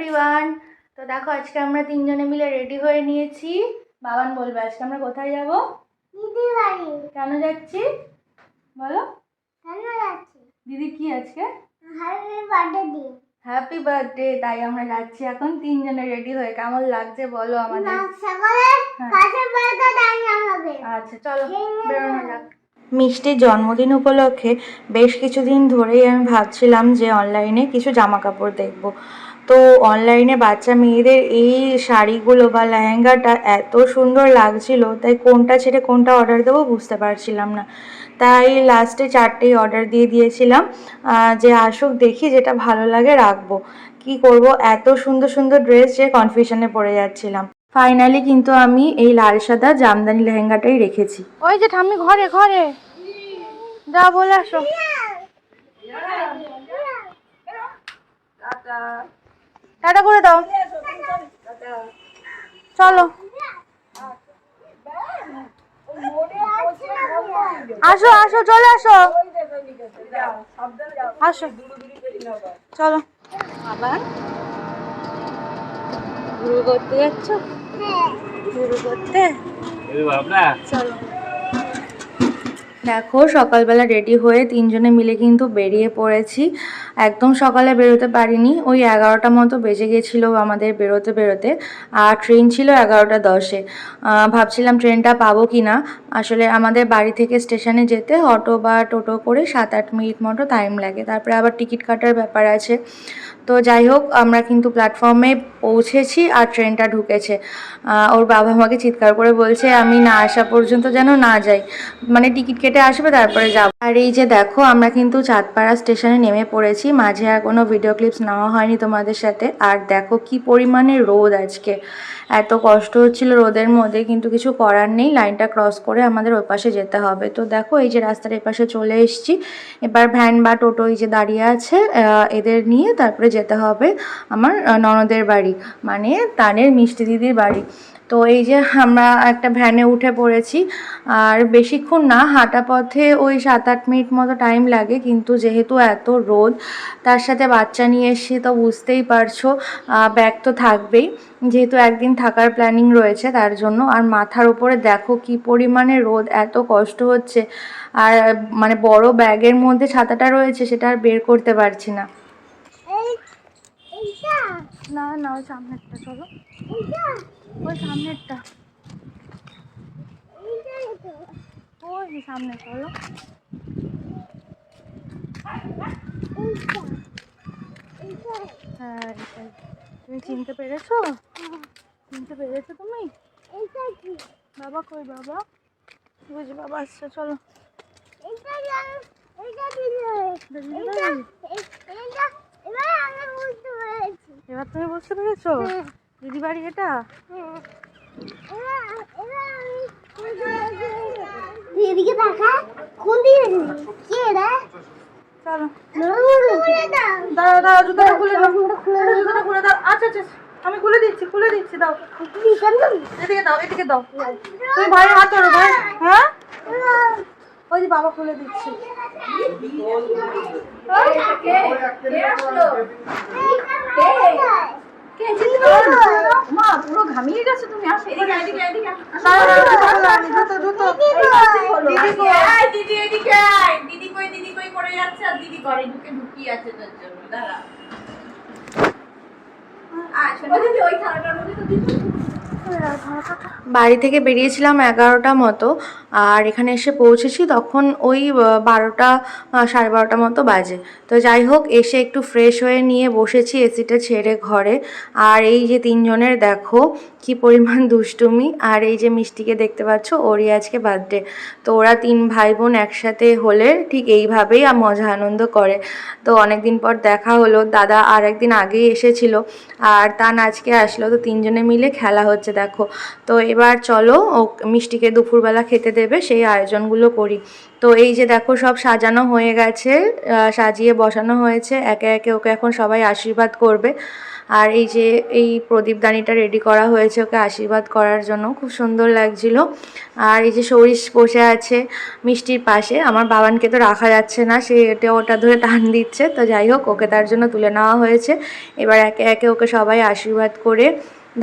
Everyone. তো দেখো আজকে আমরা তিনজনে মিলে রেডি হয়ে নিয়েছি। বাবান বলবে আজকে আমরা কোথায় যাব? দিদির বাড়ি। কেন যাচ্ছি বলো? কেন যাচ্ছি? দিদি কি আজকে হ্যাপি বার্থডে দিন। হ্যাপি বার্থডে, তাই আমরা যাচ্ছি এখন তিনজনে রেডি হয়ে। কেমন লাগছে বলো আমাদের? আচ্ছা চলো বেরোনো যাক। মিষ্টির জন্মদিন উপলক্ষে বেশ কিছুদিন ধরেই আমি ভাবছিলাম যে অনলাইনে কিছু জামা কাপড় দেখব। তো অনলাইনে বাচ্চা মেয়েদের এই শাড়িগুলো বা লেহেঙ্গাটা এত সুন্দর লাগছিল, তাই কোনটা ছেড়ে কোনটা অর্ডার দেবো বুঝতে পারছিলাম না। তাই লাস্টে 4টেই অর্ডার দিয়ে দিয়েছিলাম, যে আসুক দেখি যেটা ভালো লাগে রাখবো। কি করব, এত সুন্দর সুন্দর ড্রেস যে কনফিউশনে পড়ে যাচ্ছিলাম। ফাইনালি কিন্তু আমি এই লাল সাদা জামদানি লেহেঙ্গাটাই রেখেছি। ওই যে ঠাম্মি ঘরে ঘরে যা বলে আসো। টাটা করে দাও, চলো আসো আসো চলে আসো আসো চলো। আবার ঘুরু করতে যাচ্ছ? ঘুরু করতে চলো। দেখো সকালবেলা রেডি হয়ে তিনজনে মিলে কিন্তু বেরিয়ে পড়েছি। একদম সকালে বেরোতে পারিনি, ওই 11টা মতো বেজে গেছিলো আমাদের বেরোতে বেরোতে। আর ট্রেন ছিল 11টা 10-এ। ভাবছিলাম ট্রেনটা পাবো কি না। আসলে আমাদের বাড়ি থেকে স্টেশনে যেতে অটো বা টোটো করে 7-8 মিনিট মতো টাইম লাগে, তারপরে আবার টিকিট কাটার ব্যাপার আছে। তো যাই হোক আমরা কিন্তু প্ল্যাটফর্মে পৌঁছেছি আর ট্রেনটা ঢুকেছে। ওর বাবা আমাকে চিৎকার করে বলছে আমি না আসা পর্যন্ত যেন না যাই, মানে টিকিট কেটে আসবে তারপরে যাব। আর এই যে দেখো আমরা কিন্তু চাঁদপাড়া স্টেশনে নেমে পড়েছি। মাঝে আর কোনো ভিডিও ক্লিপস নেওয়া হয়নি তোমাদের সাথে। আর দেখো কি পরিমাণে রোদ আজকে, এত কষ্ট হচ্ছিল রোদের মধ্যে, কিন্তু কিছু করার নেই, লাইনটা ক্রস করে আমাদের ওই পাশে যেতে হবে। তো দেখো এই যে রাস্তার এই পাশে চলে এসেছি। এবার ভ্যান বা টোটো এই যে দাঁড়িয়ে আছে, এদের নিয়ে তারপরে যেতে হবে আমার ননদের বাড়ি, মানে তানের মিষ্টি দিদির বাড়ি। তো এই যে আমরা একটা ভ্যানে উঠে পড়েছি। আর বেশিক্ষণ না, হাঁটা পথে ওই 7-8 মিনিট মতো টাইম লাগে, কিন্তু যেহেতু এত রোদ তার সাথে বাচ্চা নিয়ে এসেছি তো বুঝতেই পারছো, ব্যাগ তো থাকবেই, যেহেতু একদিন থাকার প্ল্যানিং রয়েছে তার জন্য। আর মাথার উপরে দেখো কি পরিমাণে রোদ, এত কষ্ট হচ্ছে। আর মানে বড় ব্যাগের মধ্যে ছাতাটা রয়েছে সেটা আর বের করতে পারছি না। না না ওই সামনেরটা চলো, ওই সামনেরটা, ওই সামনে চলো। হ্যাঁ তুমি চিনতে পেরেছো? চিনতে পেরেছো তুমি? বাবা কই বাবা? বুঝি বাবা আসছে, চলো। এবার তুমি বুঝতে পেরেছো দিদি বাড়ি এটা? এদিকে দেখা কোন দিকে কে রে? চলো দাও দাও জুতোটা খুলে দাও, জুতোটা খুলে দাও। আচ্ছা আচ্ছা আমি খুলে দিচ্ছি দাও। এদিকে দাও এদিকে দাও, তুমি ভাইয়ের হাত ধরো ভাই। হ্যাঁ ওই যে বাবা খুলে দিচ্ছে। মা পুরো ঘামিয়ে গেছো তুমি, আসো দিদি কই করে যাচ্ছে আর দিদি ঘরে ঢুকে ঢুকিয়ে আছে তোর জন্য। দাঁড়া বাড়ি থেকে বেরিয়েছিলাম 11টা মতো, আর এখানে এসে পৌঁছেছি তখন ওই 12টা 12:30 মতো বাজে। তো যাই হোক এসে একটু ফ্রেশ হয়ে নিয়ে বসেছি এসিটা ছেড়ে ঘরে। আর এই যে তিনজনের দেখো কি পরিমাণ দুষ্টুমি। আর এই যে মিষ্টিকে দেখতে পাচ্ছ, ওরই আজকে বার্থডে। তো ওরা 3 ভাই বোন একসাথে হলে ঠিক এইভাবেই মজা আনন্দ করে। তো অনেক দিন পর দেখা হলো, দাদা আর একদিন আগেই এসেছিল আর তান আজকে আসলো, তো তিনজনে মিলে খেলা হচ্ছে দেখো। তো এবার চলো ও মিষ্টিকে দুপুরবেলা খেতে দেবে সেই আয়োজনগুলো করি। তো এই যে দেখো সব সাজানো হয়ে গেছে, সাজিয়ে বসানো হয়েছে, একে একে ওকে এখন সবাই আশীর্বাদ করবে। আর এই যে এই প্রদীপদানিটা রেডি করা হয়েছে ওকে আশীর্বাদ করার জন্য, খুব সুন্দর লাগছিল। আর এই যে সরিষ বসে আছে মিষ্টির পাশে, আমার বাবানকে তো রাখা যাচ্ছে না, সে ওটা ধরে টান দিচ্ছে, তো যাই হোক ওকে তার জন্য তুলে নেওয়া হয়েছে। এবার একে একে ওকে সবাই আশীর্বাদ করে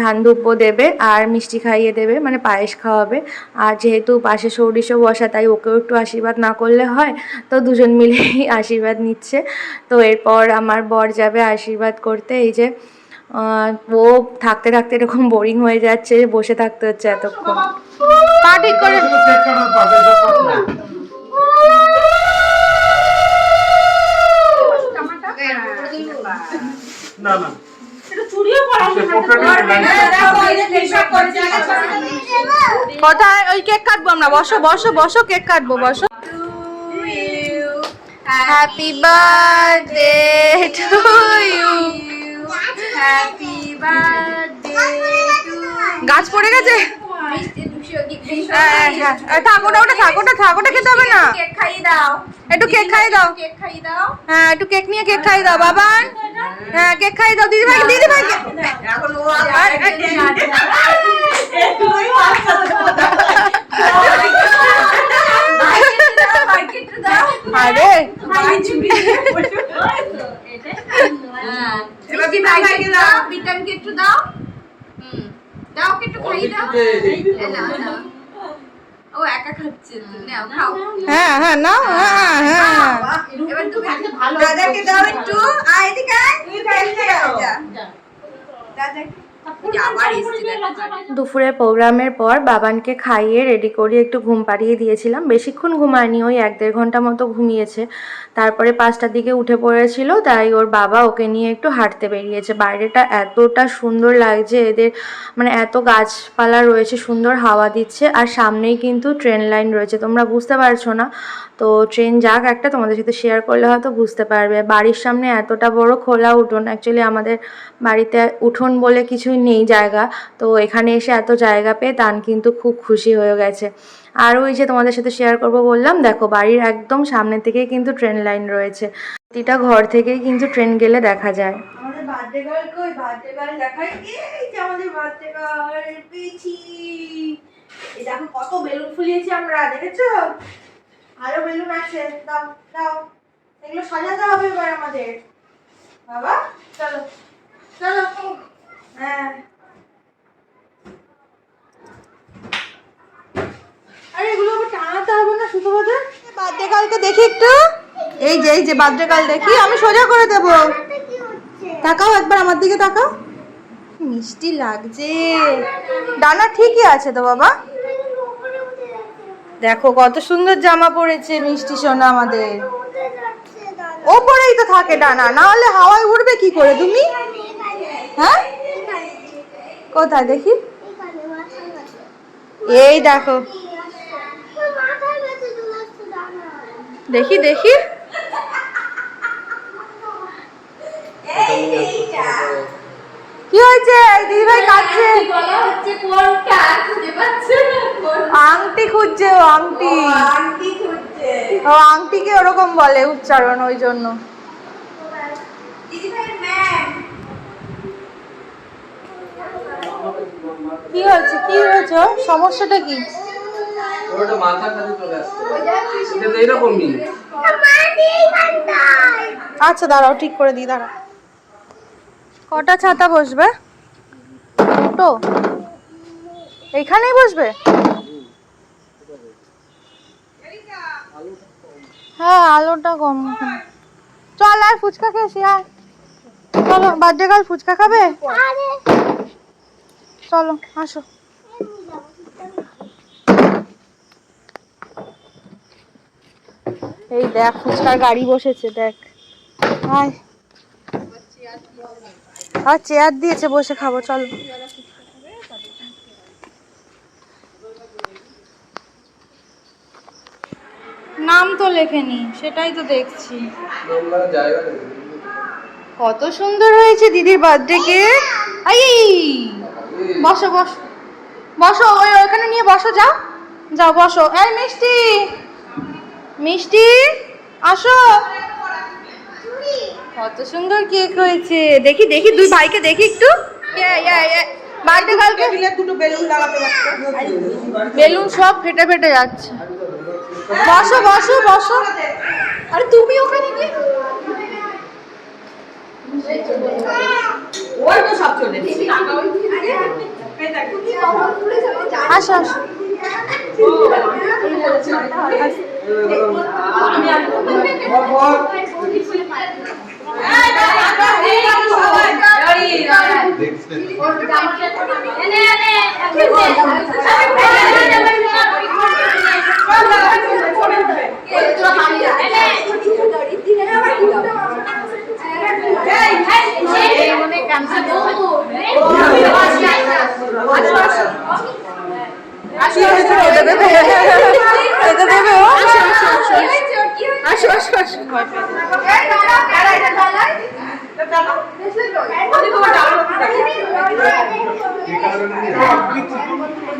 ধান ধূপও দেবে আর মিষ্টি খাইয়ে দেবে, মানে পায়েস খাওয়াবে। আর যেহেতু পাশে সৌরিশও বসা, তাই ওকেও একটু আশীর্বাদ না করলে হয়, তো দুজন মিলেই আশীর্বাদ নিচ্ছে। তো এরপর আমার বর যাবে আশীর্বাদ করতে। এই যে ও থাকতে থাকতে এরকম বোরিং হয়ে যাচ্ছে, বসে থাকতে হচ্ছে এতক্ষণ। পা ঠিক করে না না কোথায় ওই কেক কাটবো আমরা, বসো বসো বসো, কেক কাটবো, বসো। Happy birthday to you, happy birthday to. গাছ পড়ে গেছে, থাক ওটা, ওটা থাক, ওটা থাক, ওটা খেতে হবে না। কেক খাইয়ে দাও, একটু কেক খাইয়ে দাও, কেক খাইয়ে দাও। হ্যাঁ একটু কেক নিয়ে কেক খাইয়ে দাও বাবান। হ্যাঁ কেক খাইয়ে দাও দিদি ভাই, দিদি ভাই। আরে ও একা খাচ্ছে, নাও খাও। হ্যাঁ হ্যাঁ নাও, হ্যাঁ হ্যাঁ এবার তুমি দাদাকে দাও একটু, আয় এদিকে আয়, তুই খেলতে যা দাদাকে। দুপুরে প্রোগ্রামের পর বাবানকে খাইয়ে রেডি করে একটু ঘুম পাড়িয়ে দিয়েছিলাম। বেশিক্ষণ ঘুমায়নি, ওই 1-1.5 ঘন্টা মতো ঘুমিয়েছে। তারপরে 5টার দিকে উঠে পড়েছিল, তাই ওর বাবা ওকে নিয়ে একটু হাঁটতে বেরিয়েছে। বাইরেটা এতটা সুন্দর লাগছে, এদের মানে এত গাছপালা রয়েছে, সুন্দর হাওয়া দিচ্ছে। আর সামনেই কিন্তু ট্রেন লাইন রয়েছে, তোমরা বুঝতে পারছো না। তো ট্রেন যাক একটা, তোমাদের সাথে শেয়ার করলে হয়তো বুঝতে পারবে। বাড়ির সামনে এতটা বড় খোলা উঠোন, অ্যাকচুয়ালি আমাদের বাড়িতে উঠোন বলে কিছুই নেই জায়গা, তো এখানে এসে এত জায়গা পেয়ে তান কিন্তু খুব খুশি হয়ে গেছে। আর ওই যে তোমাদের সাথে শেয়ার করব বললাম, দেখো বাড়ির একদম সামনে থেকেই কিন্তু ট্রেন লাইন রয়েছে, প্রতিটা ঘর থেকেই কিন্তু ট্রেন গেলে দেখা যায়। আমাদের বার্থডে গার্ল কই, বার্থডে গার্ল দেখাই। এই যে আমাদের বার্থডে গার্ল পিচি, এই দেখো কত বেলুন ফুলিয়েছি আমরা, দেখেছো? আরো বেলুন আছে, দাও দাও, এগুলো সাজাতে হবে এবার আমাদের। বাবা চলো চলো, হ্যাঁ। আরে এগুলো আবার টানাতে হবে না শুধু কথা। বার্থডে গার্লকে দেখি একটু, এই যে বার্থডে গার্ল দেখি, আমি সোজা করে দেবো। তাকাও একবার আমার দিকে তাকাও, মিষ্টি লাগছে। ডানা ঠিকই আছে তো বাবা, দেখো কত সুন্দর জামা পরেছে মিষ্টি সোনা আমাদের। ওপরেই তো থাকে ডানা, না হলে হাওয়ায় উড়বে কি করে তুমি? হ্যাঁ কোথায় দেখি, এই দেখো, দেখি দেখি, কি হয়েছে? দিদিভাই কাঁদছে, আংটি খুঁজছে, ও আংটি, ও আংটিকে ওরকম বলে উচ্চারণ, ওই জন্য। কি হয়েছে, কি হয়েছে, সমস্যাটা কি? আচ্ছা দাঁড়াও, ঠিক করে দিই, দাঁড়াও। কটা ছাতা বসবে? দুটো, এইখানেই বসবে? হ্যাঁ আলোটা কম। চল আর ফুচকা খেয়েছি, আর চলো। বার্থডে গার্ল ফুচকা খাবে? চলো আসো। এই দেখ ফুচকার গাড়ি বসেছে, দেখ। আয়, আর চেয়ার দিয়েছে, বসে খাবো, চলো। নাম তো লেখেনি, সেটাই তো দেখছি। কত সুন্দর হয়েছে দিদির বার্থডে কেক। বসো বসো বসো, ওই ওখানে নিয়ে বসো, যাও যাও বসো। এই মিষ্টি, মিষ্টি আসো। কত সুন্দর কেক হয়েছে, দেখি দেখি দুই ভাইকে দেখি একটু। বার্থডে কালকে দুটো বেলুন লাগাতে পারতো, বেলুন সব ফেটে ফেটে যাচ্ছে। বসো বসো বসো। আরে তুমি ওখানে গিয়ে ওই তো সব চলে আসো আসো।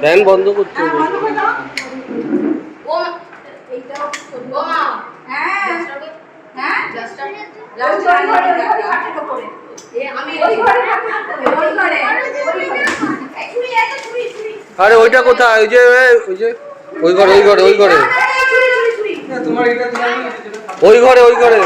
ফ্যান বন্ধ করতে হবে। আরে ওইটা কোথায়? ওই যে ওই ঘরে ওই ঘরে ওই ঘরে ওই ঘরে ওই ঘরে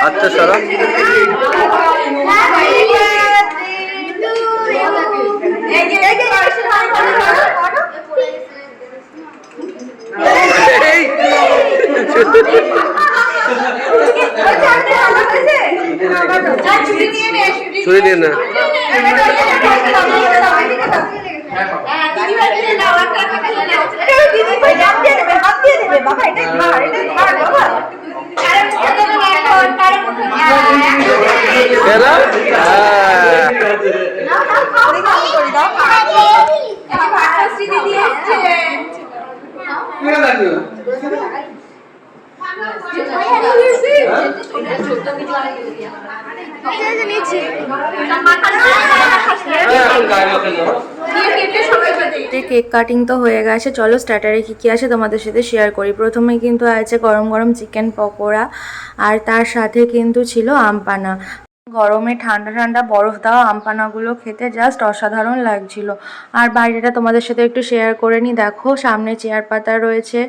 আচ্ছা সারা ছুরি দিয়ে না কেক কাটিং তো হয়ে গেছে, চলো স্টার্টারে কী কী আছে তোমাদের সাথে শেয়ার করি। প্রথমে কিন্তু আছে গরম গরম চিকেন পকোড়া, আর তার সাথে কিন্তু ছিল আমপানা। গরমে ঠান্ডা ঠান্ডা বরফ দেওয়া আমপানাগুলো খেতে জাস্ট অসাধারণ লাগছিল। আর বাইরেটা তোমাদের সাথে একটু শেয়ার করে নিই। দেখো সামনে চেয়ার পাতা রয়েছে,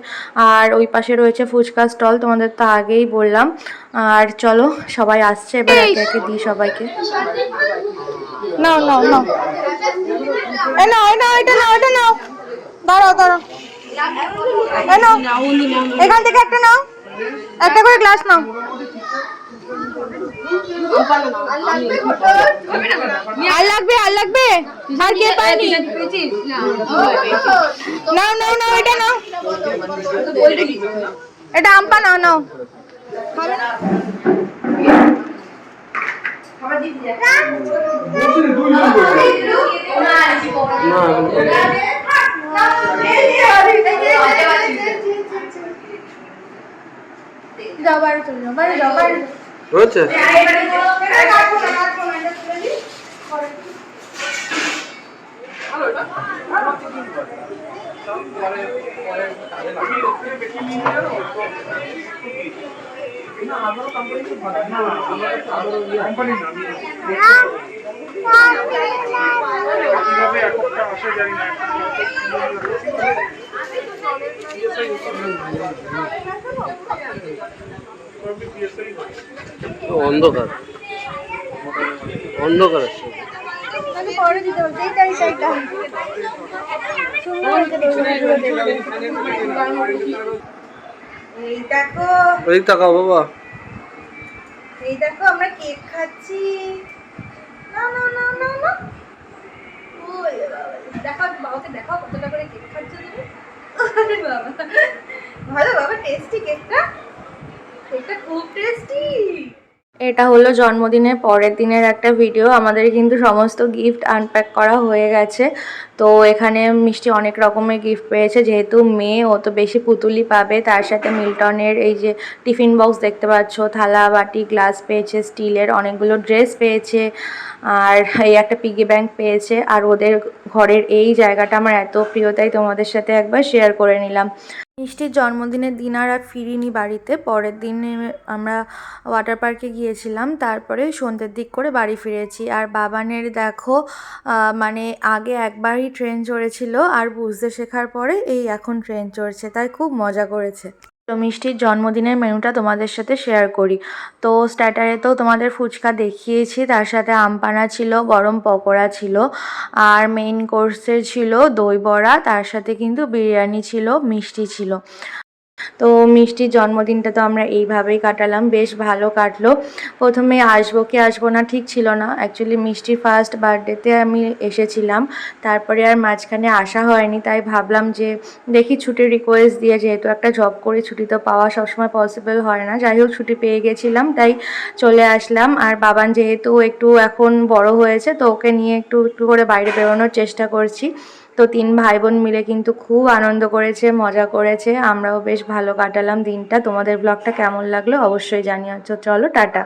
আর ওই পাশে রয়েছে ফুচকা স্টল, তোমাদের তো আগেই বললাম। আর চলো সবাই আসছে, এবার একে একে দিই সবাইকে। নাও নাও নাও, এ নাও এ নাও, এটা নাও এটা নাও, দাঁড়াও দাঁড়াও, এ নাও এখান থেকে একটা নাও, একটা করে গ্লাস নাও। আর লাগবে আর লাগবে, আর কে পায়নি? নাও নাও নাও, এটা নাও, এটা আমপা নাও নাও। খাবে না? যাও বাইরে চলে যাও, বাইরে যাও বাইরে হয়েছে। অন্ধকার অন্ধকার আছে। ওই তাকাও বাবা, এই দেখো আমরা কেক খাচ্ছি। না না না না না, ওরে বাবা, দেখাও বাবাকে, দেখাও কতটা করে কেক খাচ্ছ তুমি। আরে বাবা, ভালো বাবা, টেস্টি কেকটা, কেকটা খুব টেস্টি। এটা হলো জন্মদিনের পরের দিনের একটা ভিডিও। আমাদের কিন্তু সমস্ত গিফট আনপ্যাক করা হয়ে গেছে। তো এখানে মিষ্টি অনেক রকমের গিফট পেয়েছে, যেহেতু মেয়ে ও তো বেশি পুতুলি পাবে। তার সাথে মিল্টনের এই যে টিফিন বক্স দেখতে পাচ্ছ, থালা বাটি গ্লাস পেয়েছে, স্টিলের অনেকগুলো ড্রেস পেয়েছে, আর এই একটা পিগি ব্যাংক পেয়েছে। আর ওদের ঘরের এই জায়গাটা আমার এত প্রিয়, তাই তোমাদের সাথে একবার শেয়ার করে নিলাম। মিষ্টির জন্মদিনের দিন আর ফিরিনি বাড়িতে। পরের দিনে আমরা ওয়াটার পার্কে গিয়েছিলাম, তারপরে সন্ধ্যের দিক করে বাড়ি ফিরেছি। আর বাবানের দেখো মানে আগে একবারই ট্রেন চড়েছিল, আর বুঝতে শেখার পরে এই এখন ট্রেন চড়ছে, তাই খুব মজা করেছে। তো মিষ্টির জন্মদিনের মেনুটা তোমাদের সাথে শেয়ার করি। তো স্টার্টারে তো তোমাদের ফুচকা দেখিয়েছি, তার সাথে আমপানা ছিল, গরম পকোড়া ছিল, আর মেইন কোর্সে ছিল দই বড়া, তার সাথে কিন্তু বিরিয়ানি ছিল, মিষ্টি ছিল। তো মিষ্টির জন্মদিনটা তো আমরা এইভাবেই কাটালাম, বেশ ভালো কাটলো। প্রথমে আসবো কি আসবো না ঠিক ছিল না, অ্যাকচুয়ালি মিষ্টির ফার্স্ট বার্থডেতে আমি এসেছিলাম, তারপরে আর মাঝখানে আসা হয়নি। তাই ভাবলাম যে দেখি ছুটির রিকোয়েস্ট দিয়ে, যেহেতু একটা জব করে ছুটি তো পাওয়া সবসময় পসিবল হয় না, যাই হোক ছুটি পেয়ে গেছিলাম তাই চলে আসলাম। আর বাবান যেহেতু একটু এখন বড় হয়েছে, তো ওকে নিয়ে একটু একটু করে বাইরে বেরোনোর চেষ্টা করছি। তো 3 ভাই বোন মিলে কিন্তু খুব আনন্দ করেছে, মজা করেছে, আমরাও বেশ ভালো কাটালাম দিনটা। তোমাদের ব্লগটা কেমন লাগলো অবশ্যই জানিও। চলো টাটা।